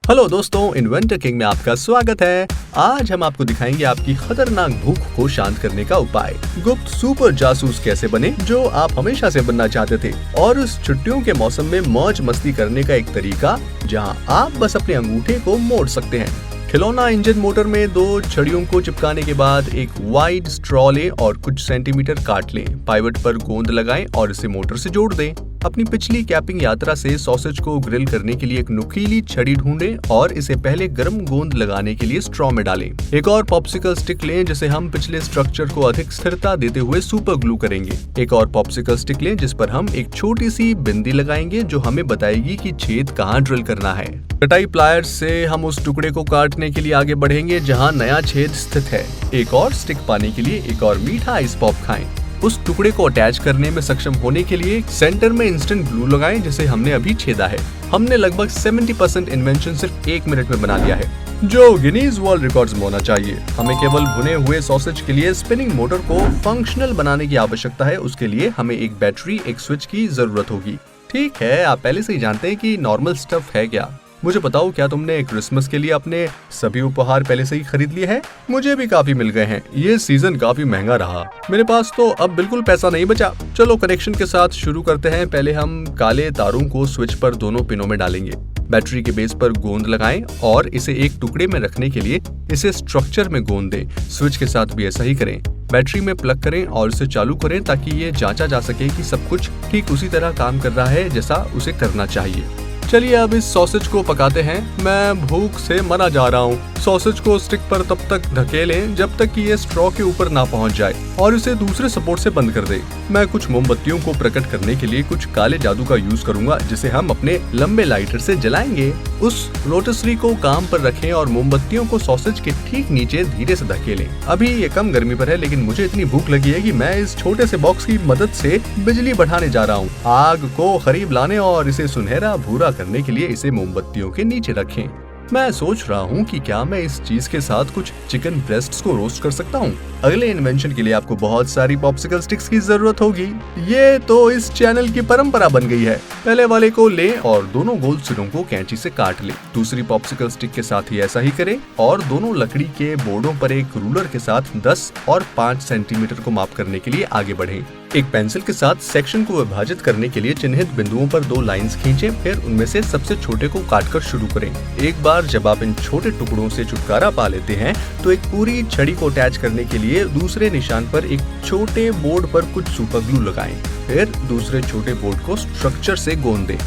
Hello दोस्तों, inventor king में आपका स्वागत है। आज हम आपको दिखाएंगे आपकी खतरनाक भूख को शांत करने का उपाय। गुप्त सुपर जासूस कैसे बने, जो आप हमेशा से बनना चाहते थे, और उस छुट्टियों के मौसम में मौज मस्ती करने का एक तरीका जहां आप बस अपने अंगूठे को मोड़ सकते हैं। खिलौना इंजन मोटर में 2 छड़ियों को चिपकाने के बाद एक वाइड स्ट्रॉ लें और कुछ सेंटीमीटर काट लें। पाइवट पर गोंद लगाएं और इसे मोटर से जोड़ दें। अपनी पिछली कैपिंग यात्रा से सॉसेज को ग्रिल करने के लिए एक नुकीली छड़ी ढूंढें और इसे पहले गर्म गोंद लगाने के लिए स्ट्रॉ में डालें। एक और पॉप्सिकल स्टिक लें जिसे हम पिछले स्ट्रक्चर को अधिक स्थिरता देते हुए सुपर ग्लू करेंगे। एक और पॉप्सिकल स्टिक लें जिस पर हम एक छोटी सी बिंदी लगाएंगे जो हमें बताएगी कि छेद कहाँ ड्रिल करना है। कटाई प्लायर्स से हम उस टुकड़े को काटने के लिए आगे बढ़ेंगे जहाँ नया छेद स्थित है। एक और स्टिक पाने के लिए एक और मीठा आइस पॉप खाएं। उस टुकड़े को अटैच करने में सक्षम होने के लिए सेंटर में इंस्टेंट ग्लू लगाएं जिसे हमने अभी छेदा है। हमने लगभग 70% इन्वेंशन सिर्फ 1 मिनट में बना लिया है, जो गिनीज वर्ल्ड रिकॉर्ड्स में होना चाहिए। हमें केवल भुने हुए सॉसेज के लिए स्पिनिंग मोटर को फंक्शनल बनाने की आवश्यकता है। उसके लिए हमें एक बैटरी, एक स्विच की जरूरत होगी। ठीक है, आप पहले से ही जानते हैं कि नॉर्मल स्टफ है क्या। मुझे बताओ, क्या तुमने क्रिसमस के लिए अपने सभी उपहार पहले से ही खरीद लिए हैं? मुझे भी काफी मिल गए हैं। ये सीजन काफी महंगा रहा। मेरे पास तो अब बिल्कुल पैसा नहीं बचा। चलो कनेक्शन के साथ शुरू करते हैं। पहले हम काले तारों को स्विच पर दोनों पिनों में डालेंगे। बैटरी के बेस पर गोंद लगाएं और इसे एक टुकड़े में रखने के लिए इसे स्ट्रक्चर में गोंद दें। स्विच के साथ भी ऐसा ही करें। बैटरी में प्लग करें और इसे चालू करें ताकि ये जांचा जा सके कि सब कुछ ठीक उसी तरह काम कर रहा है जैसा उसे करना चाहिए। चलिए अब इस सॉसेज को पकाते हैं। मैं भूख से मरा जा रहा हूँ। सॉसेज को स्टिक पर तब तक धकेलें जब तक कि ये स्ट्रॉ के ऊपर ना पहुँच जाए और इसे दूसरे सपोर्ट से बंद कर दें। मैं कुछ मोमबत्तियों को प्रकट करने के लिए कुछ काले जादू का यूज करूंगा जिसे हम अपने लंबे लाइटर से जलाएंगे। उस रोटिसरी को काम पर रखें और मोमबत्तियों को सॉसेज के ठीक नीचे धीरे से धकेलें। अभी ये कम गर्मी पर है, लेकिन मुझे इतनी भूख लगी है कि मैं इस छोटे से बॉक्स की मदद से बिजली बढ़ाने जा रहा हूँ। आग को करीब लाने और इसे सुनहरा भूरा करने के लिए इसे मोमबत्तियों के नीचे रखें। मैं सोच रहा हूँ कि क्या मैं इस चीज के साथ कुछ चिकन ब्रेस्ट्स को रोस्ट कर सकता हूँ। अगले इन्वेंशन के लिए आपको बहुत सारी पॉप्सिकल स्टिक्स की जरूरत होगी। ये तो इस चैनल की परंपरा बन गई है। पहले वाले को लें और दोनों गोल सिरों को कैंची से काट लें। दूसरी पॉप्सिकल स्टिक के साथ ही ऐसा ही करें और दोनों लकड़ी के बोर्डों पर एक रूलर के साथ 10 और 5 सेंटीमीटर को माप करने के लिए आगे बढ़ें। एक पेंसिल के साथ सेक्शन को विभाजित करने के लिए चिन्हित बिंदुओं पर 2 लाइंस खींचें, फिर उनमें से सबसे छोटे को काटकर शुरू करें। एक बार जब आप इन छोटे टुकड़ों से छुटकारा पा लेते हैं तो एक पूरी छड़ी को अटैच करने के लिए दूसरे निशान पर एक छोटे बोर्ड पर कुछ सुपर ग्लू लगाएं। फिर दूसरे छोटे बोर्ड को स्ट्रक्चर से गोंद दें।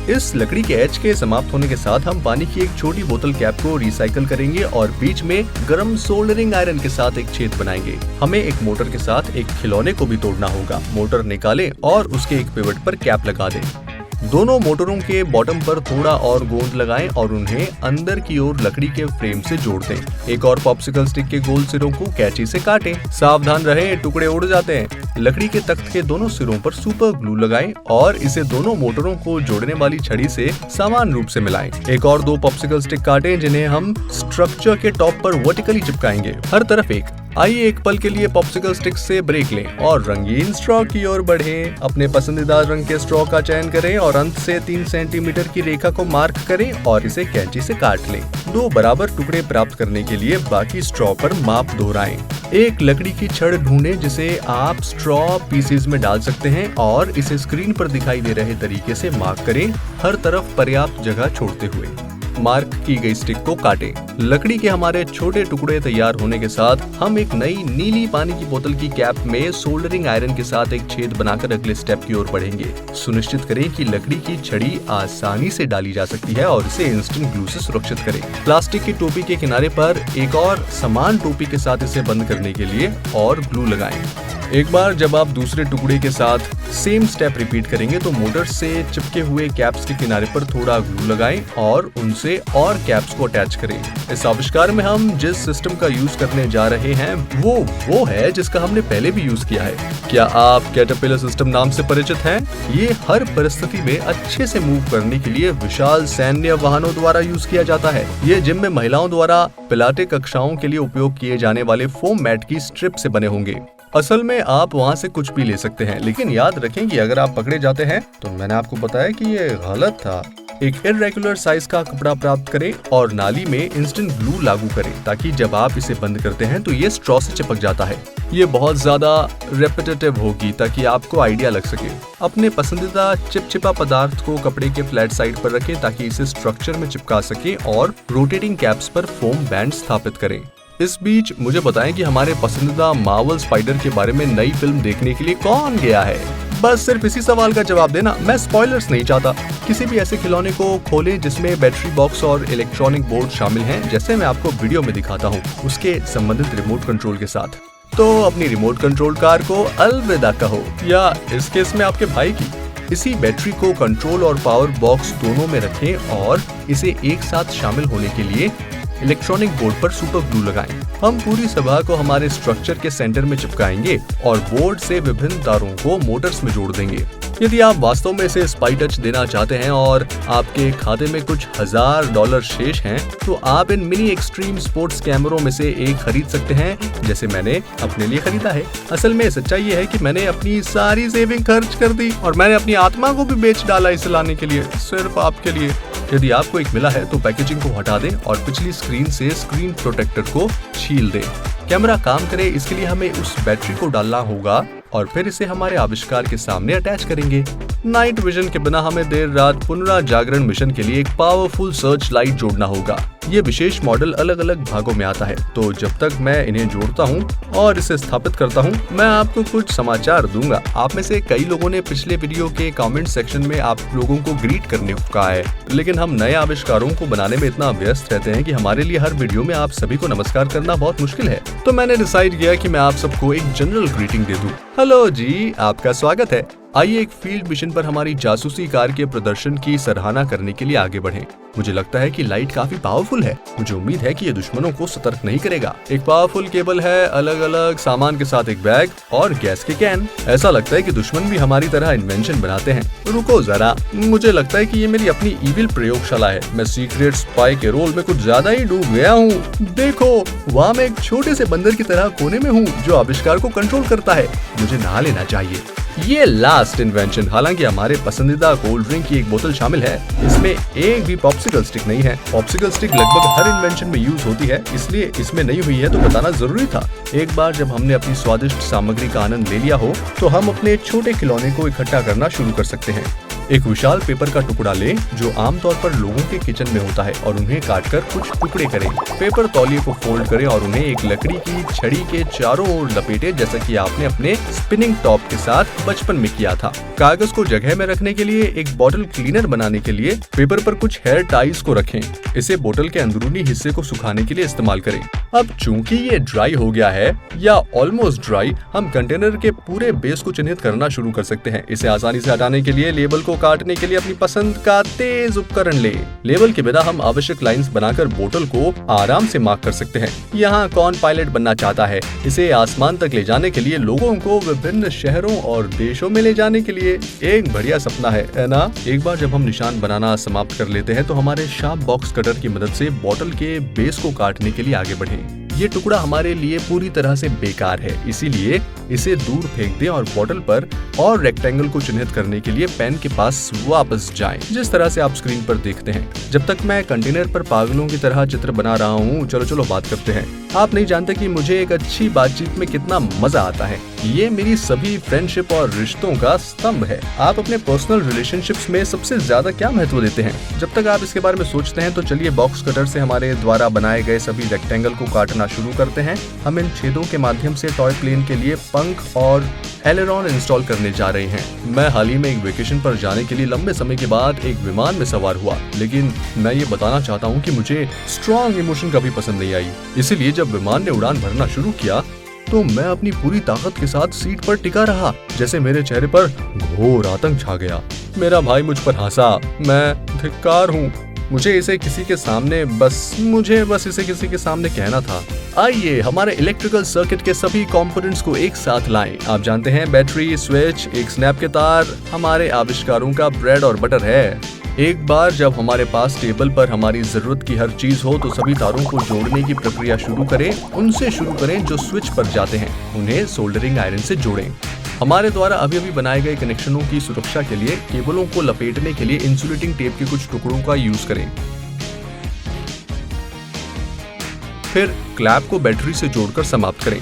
इस लकड़ी के एज के समाप्त होने के साथ हम पानी की एक छोटी बोतल कैप को रिसाइकल करेंगे और बीच में गर्म सोल्डरिंग आयरन के साथ एक छेद बनाएंगे। हमें एक मोटर के साथ एक खिलौने को भी तोड़ना होगा। मोटर निकालें और उसके एक पिवट पर कैप लगा दें। दोनों मोटरों के बॉटम पर थोड़ा और गोंद लगाएं और उन्हें अंदर की ओर लकड़ी के फ्रेम से जोड़ दें। एक और पॉप्सिकल स्टिक के गोल सिरों को कैंची से काटें। सावधान रहें, टुकड़े उड़ जाते हैं। लकड़ी के तख्त के दोनों सिरों पर सुपर ग्लू लगाएं और इसे दोनों मोटरों को जोड़ने वाली छड़ी से समान रूप से मिलाएं। एक और 2 पॉप्सिकल स्टिक काटें जिन्हें हम स्ट्रक्चर के टॉप पर वर्टिकली चिपकाएंगे, हर तरफ एक। आइए एक पल के लिए पॉप्सिकल स्टिक से ब्रेक लें और रंगीन स्ट्रॉ की ओर बढ़ें। अपने पसंदीदा रंग के स्ट्रॉ का चयन करें और अंत से 3 सेंटीमीटर की रेखा को मार्क करें और इसे कैंची से काट लें। 2 बराबर टुकड़े प्राप्त करने के लिए बाकी स्ट्रॉ पर माप दोहराएं। एक लकड़ी की छड़ ढूंढें जिसे आप स्ट्रॉ पीसेस में डाल सकते हैं और इसे स्क्रीन पर दिखाई दे रहे तरीके से मार्क करें, हर तरफ पर्याप्त जगह छोड़ते हुए। मार्क की गई स्टिक को काटें। लकड़ी के हमारे छोटे टुकड़े तैयार होने के साथ हम एक नई नीली पानी की बोतल की कैप में सोल्डरिंग आयरन के साथ एक छेद बनाकर अगले स्टेप की ओर बढ़ेंगे। सुनिश्चित करें कि लकड़ी की छड़ी आसानी से डाली जा सकती है और इसे इंस्टेंट ग्लू से सुरक्षित करें। प्लास्टिक की टोपी के किनारे पर एक और समान टोपी के साथ इसे बंद करने के लिए और ग्लू लगाएं। एक बार जब आप दूसरे टुकड़े के साथ सेम स्टेप रिपीट करेंगे तो मोटर से चिपके हुए कैप्स के किनारे पर थोड़ा ग्लू लगाएं और उनसे और कैप्स को अटैच करें। इस आविष्कार में हम जिस सिस्टम का यूज करने जा रहे हैं वो है जिसका हमने पहले भी यूज किया है। क्या आप कैटरपिलर सिस्टम नाम से परिचित हैं? ये हर परिस्थिति में अच्छे से मूव करने के लिए विशाल सैन्य वाहनों द्वारा यूज किया जाता है। ये जिम में महिलाओं द्वारा पिलाटे कक्षाओं के लिए उपयोग किए जाने वाले फोम मैट की स्ट्रिप से बने होंगे। असल में आप वहाँ से कुछ भी ले सकते हैं, लेकिन याद रखें कि अगर आप पकड़े जाते हैं तो मैंने आपको बताया कि ये गलत था। एक इर्रेगुलर साइज का कपड़ा प्राप्त करें और नाली में इंस्टेंट ग्लू लागू करें ताकि जब आप इसे बंद करते हैं तो ये स्ट्रॉ से चिपक जाता है। ये बहुत ज्यादा रेपिटेटिव होगी ताकि आपको आइडिया लग सके। अपने पसंदीदा चिपचिपा पदार्थ को कपड़े के फ्लैट साइड पर रखें ताकि इसे स्ट्रक्चर में चिपका सकें और रोटेटिंग कैप्स पर फोम बैंड स्थापित करें। इस बीच मुझे बताएं कि हमारे पसंदीदा मार्वल स्पाइडर के बारे में नई फिल्म देखने के लिए कौन गया है। बस सिर्फ इसी सवाल का जवाब देना, मैं स्पॉयलर्स नहीं चाहता। किसी भी ऐसे खिलौने को खोलें जिसमें बैटरी बॉक्स और इलेक्ट्रॉनिक बोर्ड शामिल हैं, जैसे मैं आपको वीडियो में दिखाता हूँ, उसके संबंधित रिमोट कंट्रोल के साथ। तो अपनी रिमोट कंट्रोल कार को अलविदा कहो, या इस केस में आपके भाई की। इसी बैटरी को कंट्रोल और पावर बॉक्स दोनों में रखें और इसे एक साथ शामिल होने के लिए इलेक्ट्रॉनिक बोर्ड पर सुपर ग्लू लगाएं। हम पूरी सभा को हमारे स्ट्रक्चर के सेंटर में चिपकाएंगे और बोर्ड से विभिन्न तारों को मोटर्स में जोड़ देंगे। यदि आप वास्तव में इसे स्पाई टच देना चाहते हैं और आपके खाते में कुछ $1000 शेष हैं, तो आप इन मिनी एक्सट्रीम स्पोर्ट्स कैमरों में से एक खरीद सकते हैं, जैसे मैंने अपने लिए खरीदा है। असल में सच्चाई ये है कि मैंने अपनी सारी सेविंग खर्च कर दी और मैंने अपनी आत्मा को भी बेच डाला इसे लाने के लिए, सिर्फ आपके लिए। यदि आपको एक मिला है तो पैकेजिंग को हटा दें और पिछली स्क्रीन से स्क्रीन प्रोटेक्टर को छील दें। कैमरा काम करे इसके लिए हमें उस बैटरी को डालना होगा और फिर इसे हमारे आविष्कार के सामने अटैच करेंगे। नाइट विजन के बिना हमें देर रात पुनराजागरण मिशन के लिए एक पावरफुल सर्च लाइट जोड़ना होगा। ये विशेष मॉडल अलग अलग भागों में आता है, तो जब तक मैं इन्हें जोड़ता हूँ और इसे स्थापित करता हूँ, मैं आपको कुछ समाचार दूंगा। आप में से कई लोगों ने पिछले वीडियो के कमेंट सेक्शन में आप लोगों को ग्रीट करने को कहा है, लेकिन हम नए आविष्कारों को बनाने में इतना व्यस्त रहते हैं कि हमारे लिए हर वीडियो में आप सभी को नमस्कार करना बहुत मुश्किल है। तो मैंने डिसाइड किया कि मैं आप सबको एक जनरल ग्रीटिंग दे दूं। हेलो जी, आपका स्वागत है। आइए एक फील्ड मिशन पर हमारी जासूसी कार के प्रदर्शन की सराहना करने के लिए आगे बढ़ें। मुझे लगता है कि लाइट काफी पावरफुल है। मुझे उम्मीद है कि ये दुश्मनों को सतर्क नहीं करेगा। एक पावरफुल केबल है, अलग अलग सामान के साथ एक बैग और गैस के कैन। ऐसा लगता है कि दुश्मन भी हमारी तरह इन्वेंशन बनाते हैं। रुको जरा, मुझे लगता है कि ये मेरी अपनी इविल प्रयोगशाला है। मैं सीक्रेट स्पाई के रोल में कुछ ज्यादा ही डूब गया हूँ। देखो, वहाँ मैं एक छोटे से बंदर की तरह कोने में हूँ जो आविष्कार को कंट्रोल करता है। मुझे नहा लेना चाहिए। ये लास्ट इन्वेंशन, हालांकि हमारे पसंदीदा कोल्ड ड्रिंक की एक बोतल शामिल है। इसमें एक भी पॉप्सिकल स्टिक नहीं है। पॉप्सिकल स्टिक लगभग हर इन्वेंशन में यूज होती है, इसलिए इसमें नहीं हुई है तो बताना जरूरी था। एक बार जब हमने अपनी स्वादिष्ट सामग्री का आनंद ले लिया हो, तो हम अपने छोटे खिलौने को इकट्ठा करना शुरू कर सकते हैं। एक विशाल पेपर का टुकड़ा लें जो आमतौर पर लोगों के किचन में होता है और उन्हें काटकर कुछ टुकड़े करें। पेपर तौलिए को फोल्ड करें और उन्हें एक लकड़ी की छड़ी के चारों ओर लपेटें, जैसा कि आपने अपने स्पिनिंग टॉप के साथ बचपन में किया था। कागज को जगह में रखने के लिए एक बॉटल क्लीनर बनाने के लिए पेपर पर कुछ हेयर टाइज को रखें। इसे बोतल के अंदरूनी हिस्से को सुखाने के लिए इस्तेमाल करें। अब चूंकि ये ड्राई हो गया है या ऑलमोस्ट ड्राई, हम कंटेनर के पूरे बेस को चिन्हित करना शुरू कर सकते हैं। इसे आसानी से हटाने के लिए लेबल को काटने के लिए अपनी पसंद का तेज उपकरण ले। लेबल के बिना हम आवश्यक लाइंस बनाकर बोतल को आराम से मार्क कर सकते हैं। यहाँ कौन पायलट बनना चाहता है? इसे आसमान तक ले जाने के लिए, लोगों को विभिन्न शहरों और देशों में ले जाने के लिए एक बढ़िया सपना है ना? एक बार जब हम निशान बनाना समाप्त कर लेते हैं तो हमारे शार्प बॉक्स कटर की मदद से बोतल के बेस को काटने के लिए आगे बढ़ें। ये टुकड़ा हमारे लिए पूरी तरह से बेकार है, इसीलिए इसे दूर फेंक दें और बोतल पर और रेक्टेंगल को चिन्हित करने के लिए पेन के पास वापस जाएं, जिस तरह से आप स्क्रीन पर देखते हैं। जब तक मैं कंटेनर पर पागलों की तरह चित्र बना रहा हूँ, चलो बात करते हैं। आप नहीं जानते कि मुझे एक अच्छी बातचीत में कितना मजा आता है। ये मेरी सभी फ्रेंडशिप और रिश्तों का स्तंभ है। आप अपने पर्सनल रिलेशनशिप्स में सबसे ज्यादा क्या महत्व देते हैं? जब तक आप इसके बारे में सोचते हैं तो चलिए बॉक्स कटर से हमारे द्वारा बनाए गए सभी रेक्टेंगल को काटना शुरू करते हैं। हम इन छेदों के माध्यम से टॉय प्लेन के लिए पंख और एलेरॉन इंस्टॉल करने जा रहे हैं। मैं हाल ही में एक वेकेशन पर जाने के लिए लंबे समय के बाद एक विमान में सवार हुआ, लेकिन मैं ये बताना चाहता हूँ कि मुझे स्ट्रॉन्ग इमोशन कभी पसंद नहीं आई। इसीलिए जब विमान ने उड़ान भरना शुरू किया तो मैं अपनी पूरी ताकत के साथ सीट पर टिका रहा, जैसे मेरे चेहरे पर घोर आतंक छा गया। मेरा भाई मुझ पर हंसा। मैं धिक्कार हूँ। मुझे इसे किसी के सामने कहना था। आइए हमारे इलेक्ट्रिकल सर्किट के सभी कंपोनेंट्स को एक साथ लाएं। आप जानते हैं, बैटरी, स्विच, एक स्नैप के तार हमारे आविष्कारों का ब्रेड और बटर है। एक बार जब हमारे पास टेबल पर हमारी जरूरत की हर चीज हो तो सभी तारों को जोड़ने की प्रक्रिया शुरू करें। उनसे शुरू करें जो स्विच पर जाते हैं, उन्हें सोल्डरिंग आयरन से जोड़ें। हमारे द्वारा अभी अभी बनाए गए कनेक्शनों की सुरक्षा के लिए केबलों को लपेटने के लिए इंसुलेटिंग टेप के कुछ टुकड़ों का यूज करें। फिर क्लैप को बैटरी से जोड़कर समाप्त करें।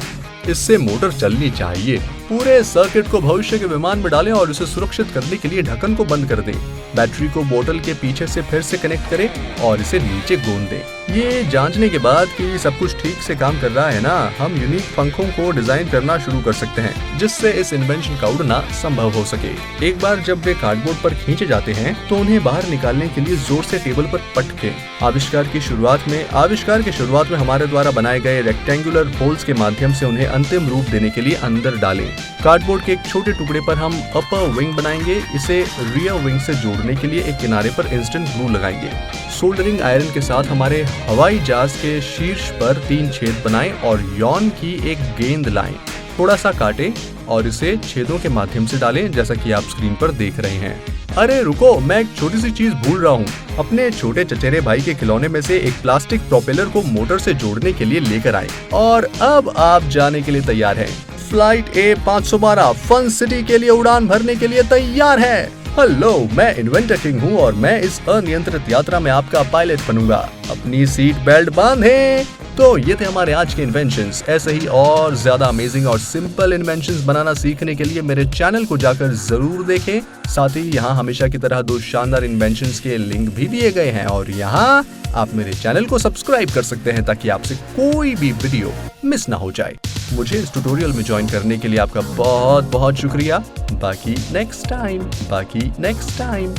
इससे मोटर चलनी चाहिए। पूरे सर्किट को भविष्य के विमान में डालें और इसे सुरक्षित करने के लिए ढक्कन को बंद कर दें। बैटरी को बोतल के पीछे से फिर से कनेक्ट करें और इसे नीचे गोंद दें। ये जांचने के बाद कि सब कुछ ठीक से काम कर रहा है ना, हम यूनिक पंखों को डिजाइन करना शुरू कर सकते हैं जिससे इस इन्वेंशन का उड़ना संभव हो सके। एक बार जब वे कार्डबोर्ड पर खींचे जाते हैं तो उन्हें बाहर निकालने के लिए जोर से टेबल पर पटकें। आविष्कार की शुरुआत में हमारे द्वारा बनाए गए रेक्टेंगुलर होल्स के माध्यम से उन्हें अंतिम रूप देने के लिए अंदर डालें। कार्डबोर्ड के एक छोटे टुकड़े पर हम अपर विंग बनाएंगे। इसे रियर विंग से जोड़ने के लिए एक किनारे पर इंस्टेंट ग्लू लगाएंगे। सोल्डरिंग आयरन के साथ हमारे हवाई जहाज के शीर्ष पर 3 छेद बनाएं और यॉन की एक गेंद लाएं। थोड़ा सा काटें और इसे छेदों के माध्यम से डालें, जैसा कि आप स्क्रीन पर देख रहे हैं। अरे रुको, मैं एक छोटी सी चीज भूल रहा हूँ। अपने छोटे चचेरे भाई के खिलौने में से एक प्लास्टिक प्रोपेलर को मोटर से जोड़ने के लिए लेकर आए। और अब आप जाने के लिए तैयार हैं। फ्लाइट A512 फन सिटी के लिए उड़ान भरने के लिए तैयार है। हेलो, मैं इन्वेंटर किंग हूँ और मैं इस अनियंत्रित यात्रा में आपका पायलट बनूंगा। अपनी सीट बेल्ट बांधें। तो ये थे हमारे आज के इन्वेंशंस। ऐसे ही और ज्यादा अमेजिंग और सिंपल इन्वेंशंस बनाना सीखने के लिए मेरे चैनल को जाकर जरूर देखें। साथ ही यहाँ हमेशा की तरह 2 शानदार इन्वेंशंस के लिंक भी दिए गए हैं और यहाँ आप मेरे चैनल को सब्सक्राइब कर सकते हैं ताकि आपसे कोई भी वीडियो मिस ना हो जाए। मुझे इस ट्यूटोरियल में ज्वाइन करने के लिए आपका बहुत बहुत शुक्रिया। बाकी नेक्स्ट टाइम।